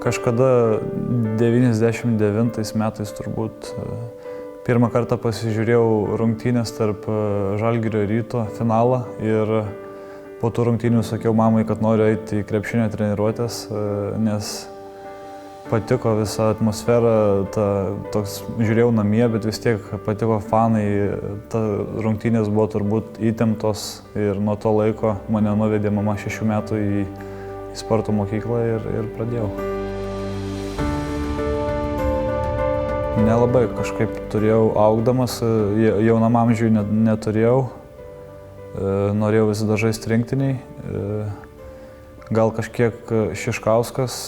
Kažkada 99 metais turbūt pirmą kartą pasižiūrėjau rungtynės tarp Žalgirio ir Ryto finalą ir po tų rungtynių sakiau mamai, kad noriu eiti į krepšinio treniruotės, nes patiko visa atmosfera, toks žiūrėjau namie, bet vis tiek patiko fanai, rungtynės buvo turbūt įtemptos ir nuo to laiko mane nuvedė mama 6 metų į sporto mokyklą ir pradėjau. Nelabai kažkaip turėjau augdamas, jaunam amžiui neturėjau, norėjau visada žaisti rinktiniai. Gal kažkiek Šiškauskas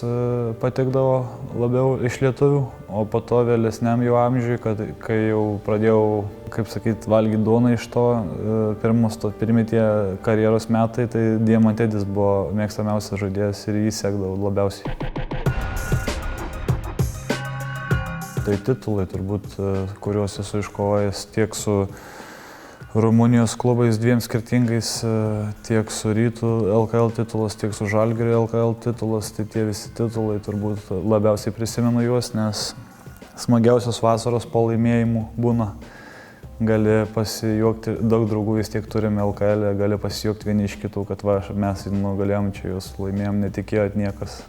patikdavo labiau iš lietuvių, o po to vėlesniam jau amžiui, kai jau pradėjau, kaip sakyt, valgyti duoną iš to, pirmi tie karjeros metai, tai Diamantidis buvo mėgstamiausias žaidėjas ir jį sekdavau labiausiai. Tai titulai turbūt, kuriuos esu iškovojęs tiek su Rumunijos klubais dviem skirtingais, tiek su Rytu LKL titulas, tiek su Žalgirio LKL titulas, tai tie visi titulai turbūt labiausiai prisimenu juos, nes smagiausios vasaros po laimėjimų būna. Gali pasijuokti, daug draugų vis tiek turime LKL, gali pasijuokti vieni iš kitų, kad mes nugalėjom čia, jūs laimėjom, netikėjot niekas.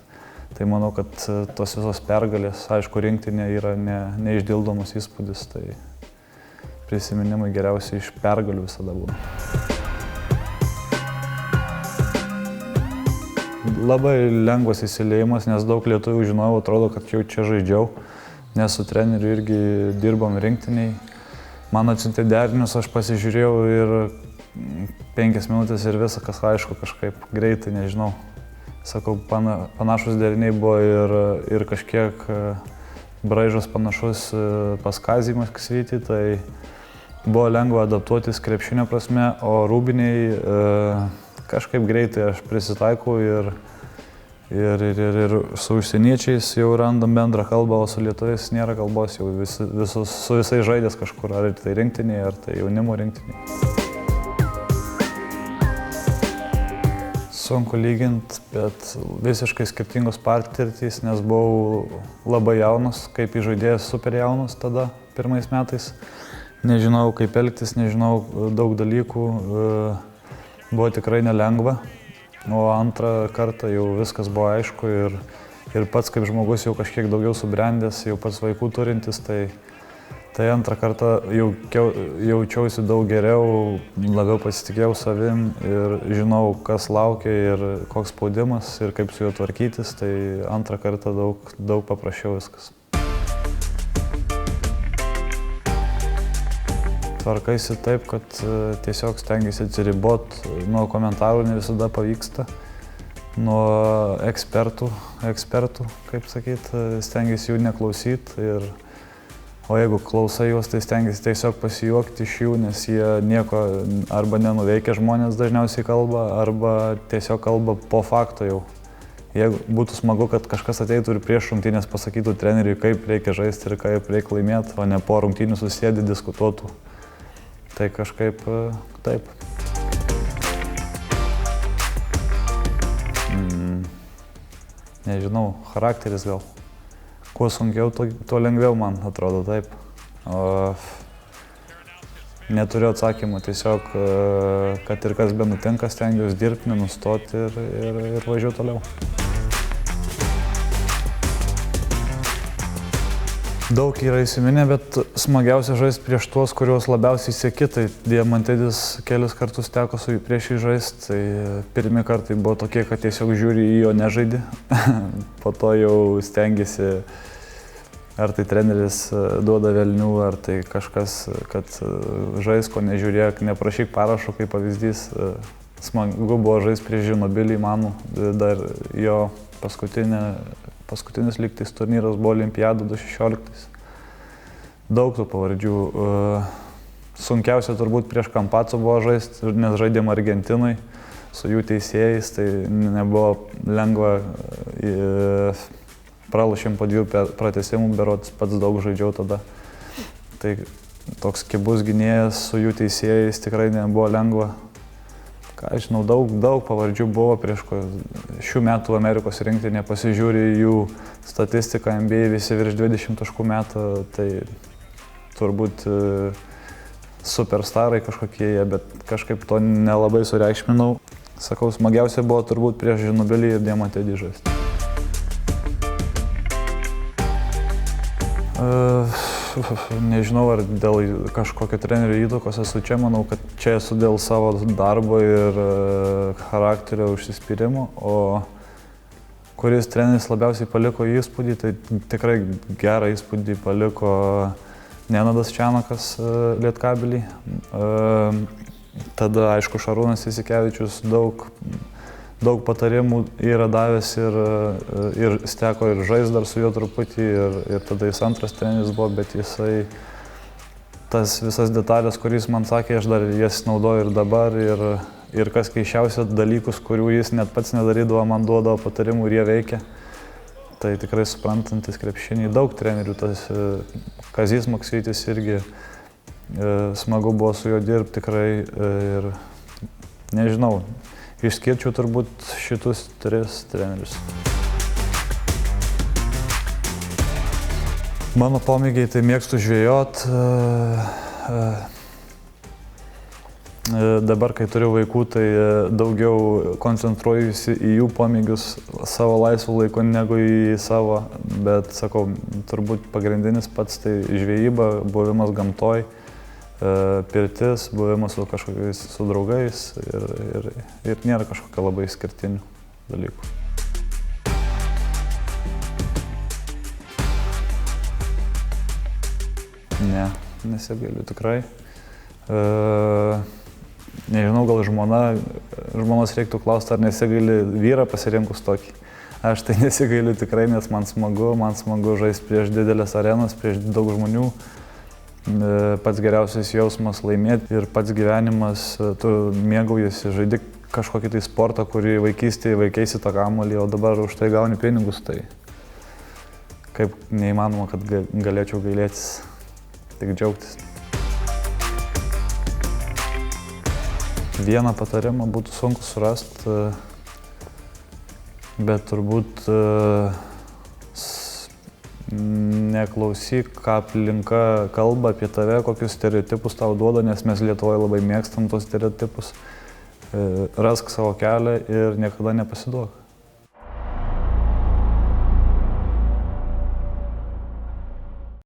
Tai manau, kad tos visos pergalės, aišku, rinktinė yra neišdildomas įspūdis, tai prisiminimai geriausiai iš pergalių visada būna. Labai lengvas įsiliejimas, nes daug lietuvių žinojau, atrodo, kad jau čia žaidžiau, nes su treneriu irgi dirbom rinktiniai. Man atsiuntė derinius, aš pasižiūrėjau ir 5 minutės ir viskas aišku, kažkaip greitai, nežinau. Sakau, panašus deriniai buvo ir kažkiek braižas panašus pas Kazį Maksvytį, tai buvo lengva adaptuotis krepšinio prasme, o rūbiniai kažkaip greitai aš prisitaikau ir su užsieniečiais jau randam bendrą kalbą, o su lietuviais nėra kalbos, jau su visais žaidės kažkur, ar tai rinktiniai, ar tai jaunimo rinktiniai. Sunku lyginti, bet visiškai skirtingos patirtys, nes buvau labai jaunas, kaip žaidėjas super jaunas tada, pirmais metais. Nežinau, kaip elgtis, nežinau daug dalykų, buvo tikrai nelengva. O antrą kartą jau viskas buvo aišku ir pats kaip žmogus jau kažkiek daugiau subrendęs, jau pats vaikų turintis, tai antrą kartą jaučiausi daug geriau, labiau pasitikėjau savim ir žinau, kas laukia ir koks spaudimas ir kaip su juo tvarkytis, tai antrą kartą daug paprasčiau viskas. Tvarkaisi taip, kad tiesiog stengiasi atsiribot nuo komentarų, ne visada pavyksta, nuo ekspertų, kaip sakyt, stengiasi jų neklausyti. O jeigu klausai juos, tai stengiasi tiesiog pasijuokti iš jų, nes jie nieko arba nenuveikia žmonės dažniausiai kalba, arba tiesiog kalba po fakto jau. Jeigu būtų smagu, kad kažkas ateitų ir prieš rungtynės pasakytų treneriui, kaip reikia žaisti ir kaip reikia laimėti, o ne po rungtynių susėdi, diskutuotų. Tai kažkaip taip. Nežinau, charakteris gal. Kuo sunkiau, tuo lengviau man atrodo, taip. Neturiu atsakymų, tiesiog, kad ir kas be nutinka, stengiuosi dirbti, nenustoti ir važiuoti toliau. Daug yra įsiminę, bet smagiausia žaisti prieš tuos, kuriuos labiausiai seki, tai Diamantidis kelis kartus teko prieš jį žaisti, tai pirmi kartai buvo tokie, kad tiesiog žiūri į jo nežaidį, po to jau stengiasi, ar tai treneris duoda velnių, ar tai kažkas, kad žais, ko nežiūrėk, neprašyk parašo, kaip pavyzdys. Smagu buvo žaisti prieš Žinobilį, manų, dar jo paskutinis lygtais turnyras buvo Olimpiada 2016. Daug tų pavardžių. Sunkiausia turbūt prieš Kampaco buvo žaisti, nes žaidėm Argentinai su jų teisėjais, tai nebuvo lengva. Pralošėm po 2 pratęsimų, berods pats daug žaidžiau tada. Tai toks kibus gynėjas su jų teisėjais tikrai nebuvo lengva. ką žinau, daug pavardžių buvo prieš šių metų Amerikos rinktinė, pasižiūri jų statistiką, NBA visi virš 20 taškų metų, tai turbūt superstarai kažkokie jie, bet kažkaip to nelabai sureikšminau. Sakau, smagiausia buvo turbūt prieš Žinubelį ir Diamantę žaisti. Nežinau, ar dėl kažkokio trenerio įtakos esu čia, manau, kad čia esu dėl savo darbo ir charakterio užsispyrimo, o kuris treneris labiausiai paliko įspūdį, tai tikrai gerą įspūdį paliko Nenadas Čianakas Lietkabelį. Tada, aišku, Šarūnas Jasikevičius daug patarimų yra davęs ir teko ir žaisti dar su juo truputį ir tada jis antras treneris buvo, bet jisai tas visas detalės, kuris man sakė, aš dar jas naudoju ir dabar ir kas keiščiausia dalykus, kurių jis net pats nedarydavo, man duodavo patarimų ir jie veikia. Tai tikrai suprantantis krepšinį, daug trenerių, tas Kazys Maksvytis irgi smagu buvo su juo dirbti tikrai ir nežinau, išskirčiau turbūt šitus 3 trenerius. Mano pomėgiai tai mėgstu žvejot. Dabar, kai turiu vaikų, tai daugiau koncentruojusi į jų pomėgius savo laisvų laiku negu į savo, bet sakau, turbūt pagrindinis pats tai žvejyba, buvimas gamtoj, pirtis, buvimas su kažkokiais su draugais ir nėra kažkokia labai skirtinių dalykų. Ne, nesigailiu tikrai. Nežinau, gal žmonos reiktų klausti, ar nesigaili vyrą pasirinkus tokį. Aš tai nesigailiu tikrai, nes man smagu žaisti prieš didelės arenas, prieš daug žmonių. Pats geriausias jausmas laimėti ir pats gyvenimas, tu mėgaujasi, žaidi kažkokį tai sportą, kurį vaikystėje vaikeisi tą kamuolį, o dabar už tai gauni pinigus, tai kaip neįmanoma, kad galėčiau gailėtis, tik džiaugtis. Vieną patarimą būtų sunku surasti, bet turbūt neklausyk, ką aplinka kalba apie tave, kokius stereotipus tau duoda, nes mes Lietuvoje labai mėgstam tos stereotipus. Rask savo kelią ir niekada nepasiduok.